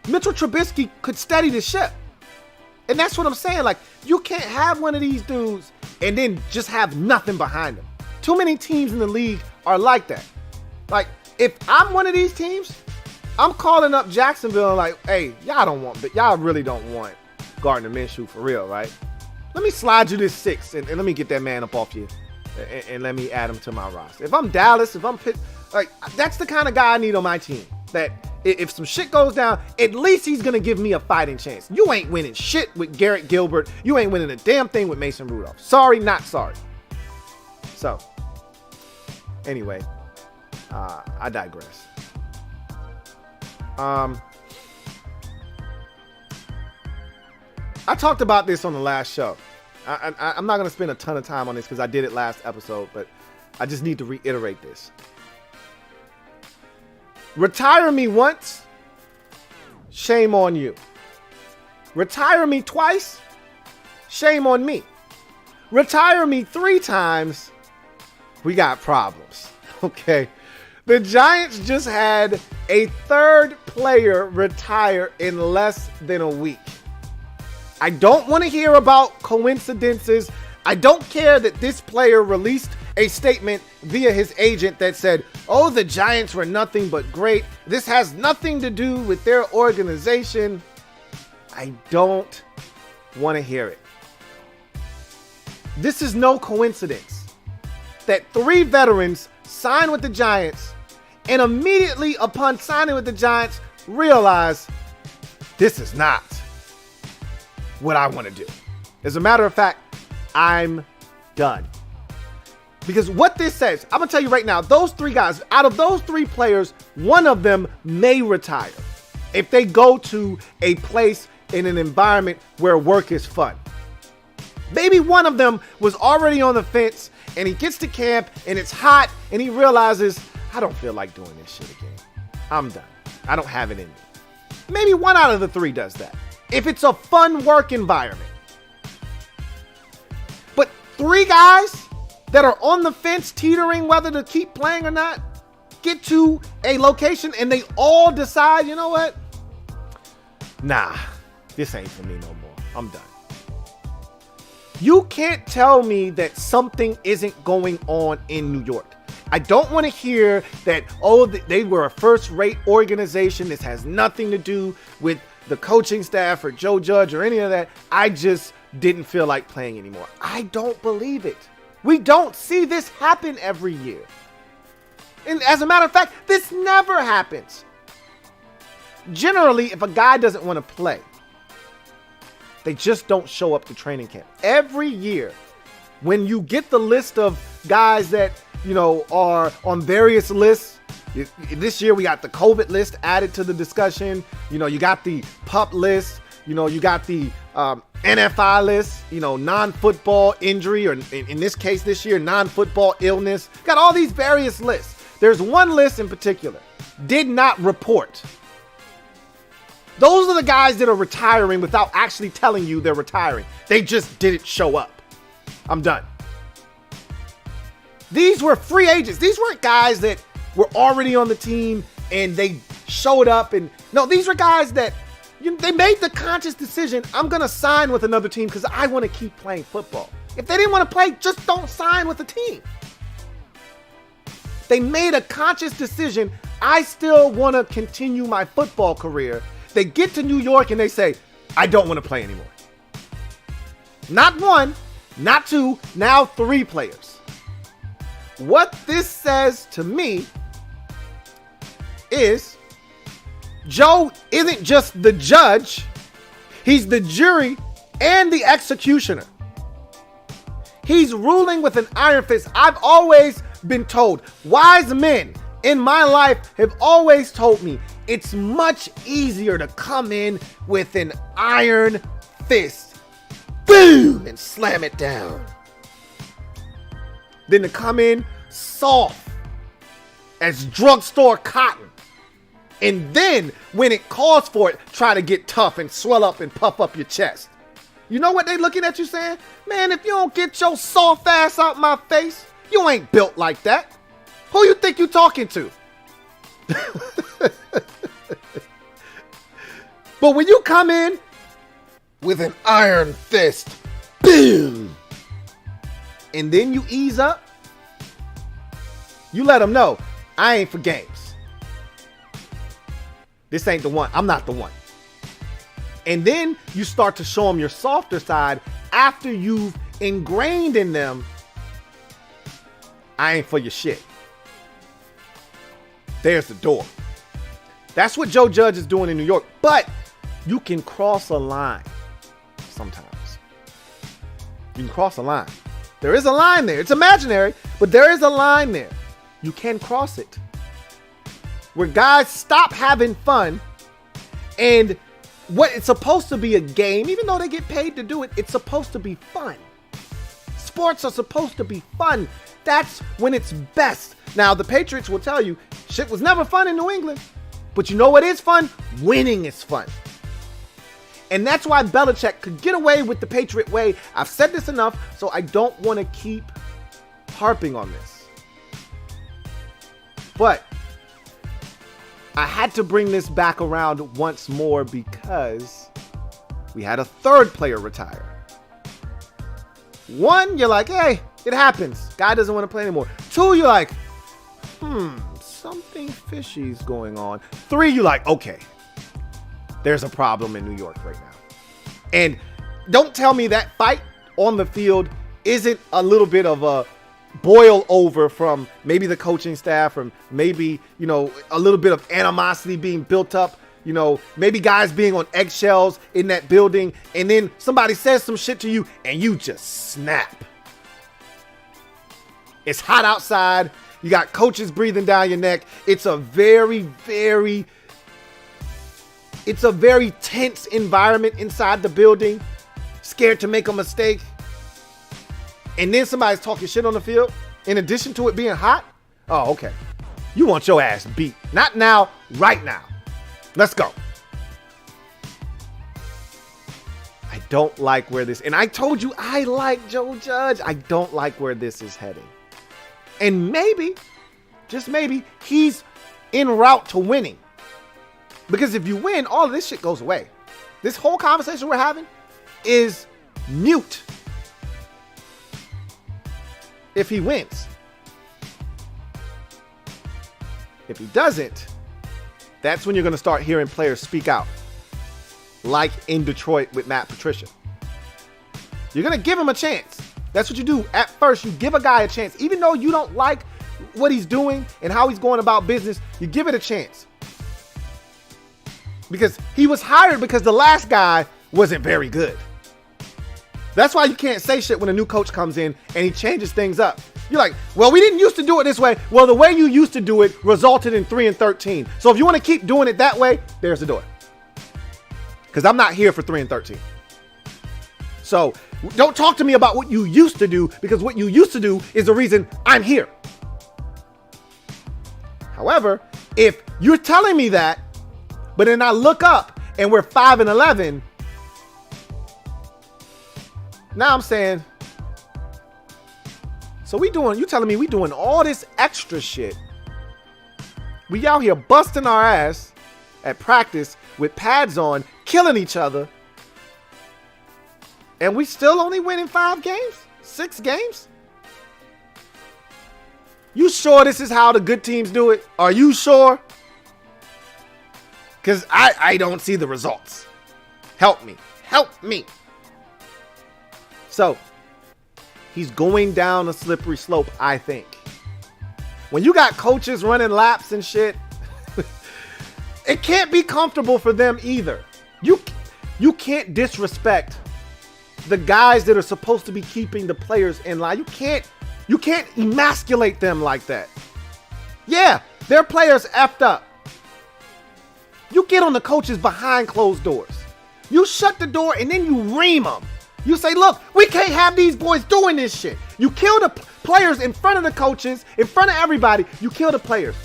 Mitchell Trubisky could steady the ship. And that's what I'm saying. Like, you can't have one of these dudes and then just have nothing behind him. Too many teams in the league are like that. Like, if I'm one of these teams, I'm calling up Jacksonville and like, hey, y'all really don't want Gardner Minshew for real, right? Let me slide you this 6 and let me get that man up off you and let me add him to my roster. If I'm Dallas, if I'm Pitt, like, that's the kind of guy I need on my team. That if some shit goes down, at least he's going to give me a fighting chance. You ain't winning shit with Garrett Gilbert. You ain't winning a damn thing with Mason Rudolph. Sorry, not sorry. So, anyway, I digress. I talked about this on the last show. I'm not going to spend a ton of time on this because I did it last episode, but I just need to reiterate this. Retire me once, shame on you. Retire me twice, shame on me. Retire me 3 times, we got problems. Okay. The Giants just had a 3rd player retire in less than a week. I don't want to hear about coincidences. I don't care that this player released a statement via his agent that said, oh, the Giants were nothing but great. This has nothing to do with their organization. I don't want to hear it. This is no coincidence that 3 veterans signed with the Giants and immediately upon signing with the Giants realize this is not what I want to do. As a matter of fact, I'm done. Because what this says, I'm going to tell you right now, those 3 guys, out of those 3 players, one of them may retire if they go to a place in an environment where work is fun. Maybe one of them was already on the fence and he gets to camp and it's hot and he realizes, I don't feel like doing this shit again. I'm done. I don't have it in me. Maybe one out of the 3 does that. If it's a fun work environment. But 3 guys that are on the fence teetering whether to keep playing or not get to a location and they all decide, you know what? Nah, this ain't for me no more. I'm done. You can't tell me that something isn't going on in New York. I don't want to hear that, oh, they were a first-rate organization. This has nothing to do with the coaching staff or Joe Judge or any of that. I just didn't feel like playing anymore. I don't believe it. We don't see this happen every year. And as a matter of fact, this never happens. Generally, if a guy doesn't want to play, they just don't show up to training camp. Every year, when you get the list of guys that, you know, are on various lists, this year we got the COVID list added to the discussion. You know, you got the PUP list. You know, you got the NFI list, you know, non-football injury, or in this case this year, non-football illness. Got all these various lists. There's one list in particular, did not report. Those are the guys that are retiring without actually telling you they're retiring. They just didn't show up. I'm done. These were free agents. These weren't guys that were already on the team and they showed up. And no, these were guys that they made the conscious decision. I'm going to sign with another team because I want to keep playing football. If they didn't want to play, just don't sign with the team. They made a conscious decision. I still want to continue my football career. They get to New York and they say, I don't want to play anymore. Not 1, not 2, now 3 players. What this says to me is Joe isn't just the judge, he's the jury and the executioner. He's ruling with an iron fist. I've always been told, wise men in my life have always told me it's much easier to come in with an iron fist, boom, and slam it down, than to come in soft as drugstore cotton. And then when it calls for it, try to get tough and swell up and puff up your chest. You know what they looking at you saying? Man, if you don't get your soft ass out my face, you ain't built like that. Who you think you talking to? But when you come in with an iron fist, boom, and then you ease up, you let them know, I ain't for games. This ain't the one. I'm not the one. And then you start to show them your softer side after you've ingrained in them, I ain't for your shit. There's the door. That's what Joe Judge is doing in New York. But you can cross a line sometimes. You can cross a line. There is a line there. It's imaginary, but there is a line there. You can cross it. Where guys stop having fun, and what it's supposed to be a game, even though they get paid to do it, it's supposed to be fun. Sports are supposed to be fun. That's when it's best. Now, the Patriots will tell you, shit was never fun in New England. But you know what is fun? Winning is fun. And that's why Belichick could get away with the Patriot way. I've said this enough, so I don't want to keep harping on this. But I had to bring this back around once more because we had a third player retire. One, you're like, hey, it happens. Guy doesn't want to play anymore. Two, you're like, something fishy's going on. Three, you're like, okay, there's a problem in New York right now. And don't tell me that fight on the field isn't a little bit of a boil over from maybe the coaching staff, or maybe, a little bit of animosity being built up, maybe guys being on eggshells in that building, and then somebody says some shit to you and you just snap. It's hot outside. You got coaches breathing down your neck. It's a very tense environment inside the building. Scared to make a mistake. And then somebody's talking shit on the field, in addition to it being hot. Oh, okay. You want your ass beat. Not now, right now. Let's go. I don't like where this, and I told you I like Joe Judge. I don't like where this is heading. And maybe, just maybe, he's en route to winning. Because if you win, all of this shit goes away. This whole conversation we're having is mute. If he wins. If he doesn't, that's when you're going to start hearing players speak out. Like in Detroit with Matt Patricia. You're going to give him a chance. That's what you do. At first, you give a guy a chance. Even though you don't like what he's doing and how he's going about business, you give it a chance. Because he was hired because the last guy wasn't very good. That's why you can't say shit when a new coach comes in and he changes things up. You're like, well, we didn't used to do it this way. Well, the way you used to do it resulted in 3-13. So if you want to keep doing it that way, there's the door. Because I'm not here for 3-13. So don't talk to me about what you used to do, because what you used to do is the reason I'm here. However, if you're telling me that, but then I look up and we're 5-11, now I'm saying, so you telling me we doing all this extra shit. We out here busting our ass at practice with pads on, killing each other. And we still only winning 5 games? 6 games? You sure this is how the good teams do it? Are you sure? Because I don't see the results. Help me. Help me. So, he's going down a slippery slope, I think. When you got coaches running laps and shit, it can't be comfortable for them either. You can't disrespect the guys that are supposed to be keeping the players in line. You can't You can't emasculate them like that. Yeah, their players effed up. You get on the coaches behind closed doors. You shut the door and then you ream them. You say, look, we can't have these boys doing this shit. You kill the players in front of the coaches, in front of everybody. You kill the players.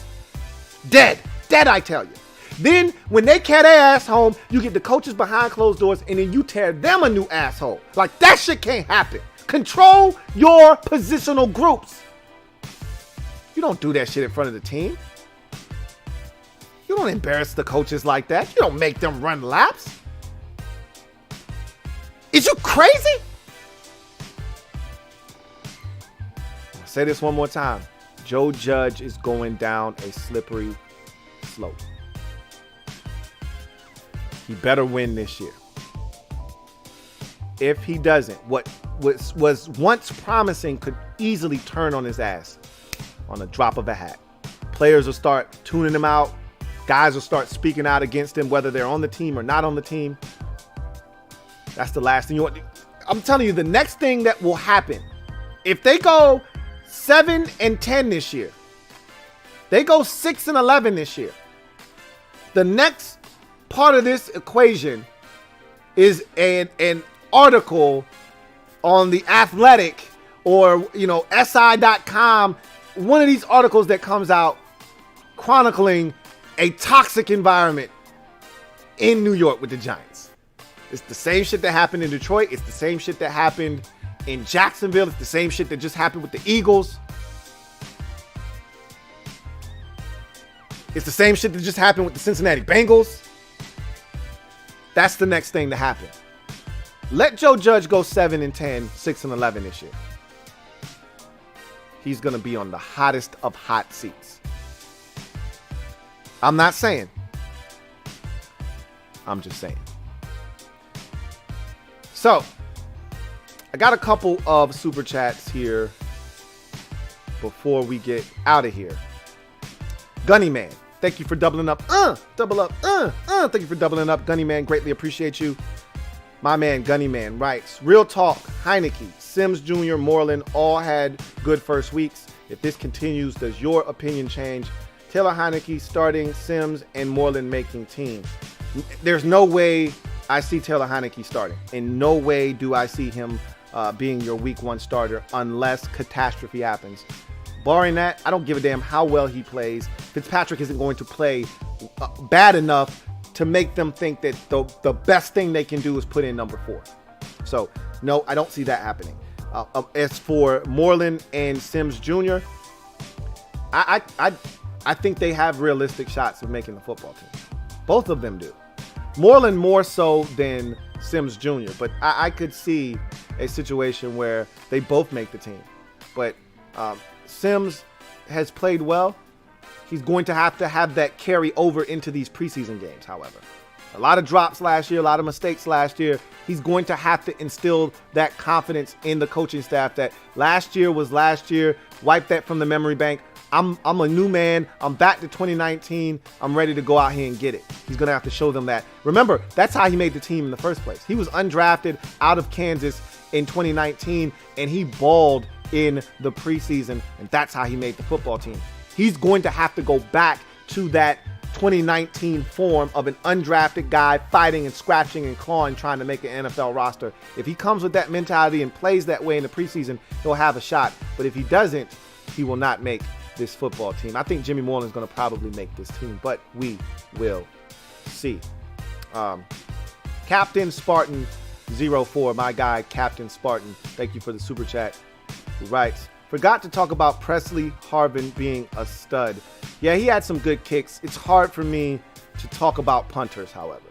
Dead, I tell you. Then when they carry their ass home, you get the coaches behind closed doors and then you tear them a new asshole. Like, that shit can't happen. Control your positional groups. You don't do that shit in front of the team. You don't embarrass the coaches like that. You don't make them run laps. Is you crazy? I'll say this one more time. Joe Judge is going down a slippery slope. He better win this year. If he doesn't, what was once promising could easily turn on his ass on a drop of a hat. Players will start tuning him out. Guys will start speaking out against him, whether they're on the team or not on the team. That's the last thing you want. I'm telling you, the next thing that will happen, if they go 7-10 this year, they go 6-11 this year, the next part of this equation is an article on The Athletic or, SI.com, one of these articles that comes out chronicling a toxic environment in New York with the Giants. It's the same shit that happened in Detroit. It's the same shit that happened in Jacksonville. It's the same shit that just happened with the Eagles. It's the same shit that just happened with the Cincinnati Bengals. That's the next thing to happen. Let Joe Judge go 7-10, 6-11 this year. He's going to be on the hottest of hot seats. I'm not saying. I'm just saying. So, I got a couple of super chats here before we get out of here. Gunny Man, thank you for doubling up. Double up. Thank you for doubling up. Gunny Man, greatly appreciate you. My man, Gunny Man, writes, real talk, Heineke, Sims Jr., Moreland all had good first weeks. If this continues, does your opinion change? Taylor Heineke starting, Sims and Moreland making teams. There's no way I see Taylor Heineke starting. In no way do I see him being your week one starter unless catastrophe happens. Barring that, I don't give a damn how well he plays. Fitzpatrick isn't going to play bad enough to make them think that the best thing they can do is put in number 4. So, no, I don't see that happening. As for Moreland and Sims Jr., I think they have realistic shots of making the football team. Both of them do. Moreland more so than Sims Jr., but I could see a situation where they both make the team. But Sims has played well. He's going to have that carry over into these preseason games, however. A lot of drops last year, a lot of mistakes last year. He's going to have to instill that confidence in the coaching staff that last year was last year. Wipe that from the memory bank. I'm a new man. I'm back to 2019. I'm ready to go out here and get it. He's going to have to show them that. Remember, that's how he made the team in the first place. He was undrafted out of Kansas in 2019, and he balled in the preseason, and that's how he made the football team. He's going to have to go back to that 2019 form of an undrafted guy fighting and scratching and clawing, trying to make an NFL roster. If he comes with that mentality and plays that way in the preseason, he'll have a shot. But if he doesn't, he will not make this football team. I think Jimmy Moreland is going to probably make this team, but we will see. Captain Spartan 04, my guy, Captain Spartan, thank you for the super chat, who writes, forgot to talk about Presley Harvin being a stud. Yeah, he had some good kicks. It's hard for me to talk about punters, however.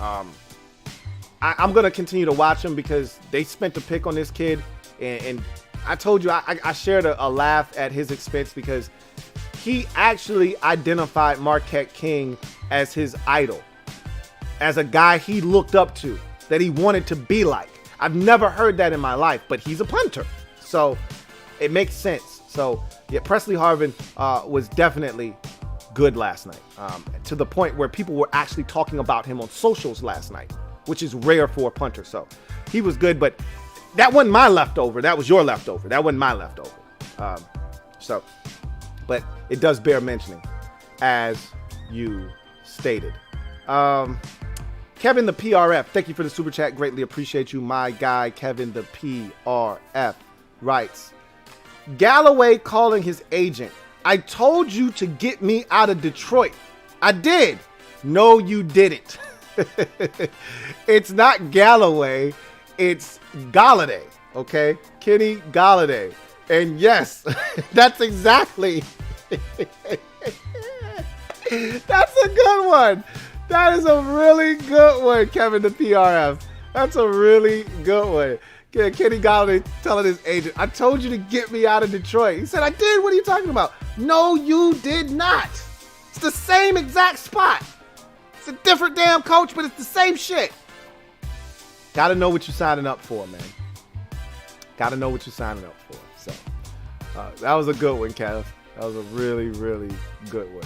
I'm going to continue to watch him because they spent a pick on this kid, and I told you I shared a laugh at his expense because he actually identified Marquette King as his idol, as a guy he looked up to, that he wanted to be like. I've never heard that in my life, but he's a punter, so it makes sense. So yeah, Presley Harvin was definitely good last night, to the point where people were actually talking about him on socials last night, which is rare for a punter. So he was good, but that wasn't my leftover. That was your leftover. That wasn't my leftover. So, but it does bear mentioning, as you stated. Kevin the PRF, thank you for the super chat. Greatly appreciate you, my guy. Kevin the PRF writes, Galloway calling his agent. I told you to get me out of Detroit. I did. No, you didn't. It's not Galloway. It's Galladay. Okay? Kenny Galladay. And yes, that's exactly. That's a good one. That is a really good one, Kevin the PRF. That's a really good one. Kenny Galladay telling his agent, I told you to get me out of Detroit. He said, I did. What are you talking about? No, you did not. It's the same exact spot. It's a different damn coach, but it's the same shit. Gotta know what you're signing up for, man. Gotta know what you're signing up for. So, that was a good one, Kev. That was a really, really good one.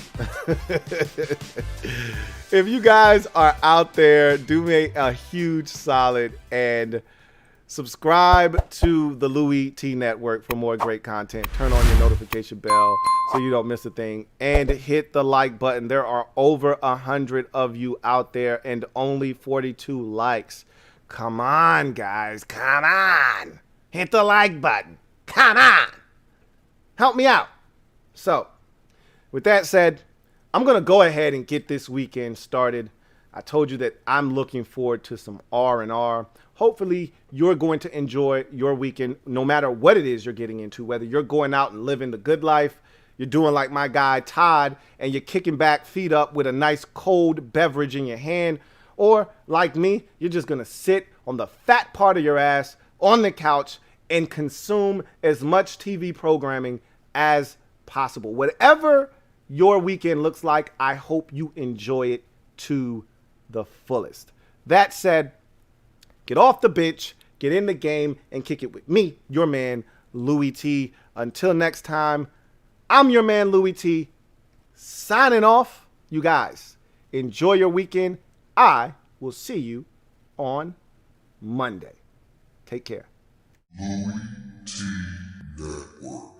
If you guys are out there, do me a huge solid and subscribe to the Louie T Network for more great content. Turn on your notification bell so you don't miss a thing. And hit the like button. There are over 100 of you out there and only 42 likes. Come on, guys. Come on. Hit the like button. Come on. Help me out. So, with that said, I'm going to go ahead and get this weekend started. I told you that I'm looking forward to some R&R. Hopefully, you're going to enjoy your weekend no matter what it is you're getting into, whether you're going out and living the good life, you're doing like my guy Todd, and you're kicking back, feet up with a nice cold beverage in your hand, or like me, you're just going to sit on the fat part of your ass on the couch and consume as much TV programming as possible. Whatever your weekend looks like, I hope you enjoy it to the fullest. That said, get off the bench, get in the game, and kick it with me, your man, Louie T. Until next time, I'm your man, Louie T. Signing off. You guys, enjoy your weekend. I will see you on Monday. Take care. LouieTeeNetwork.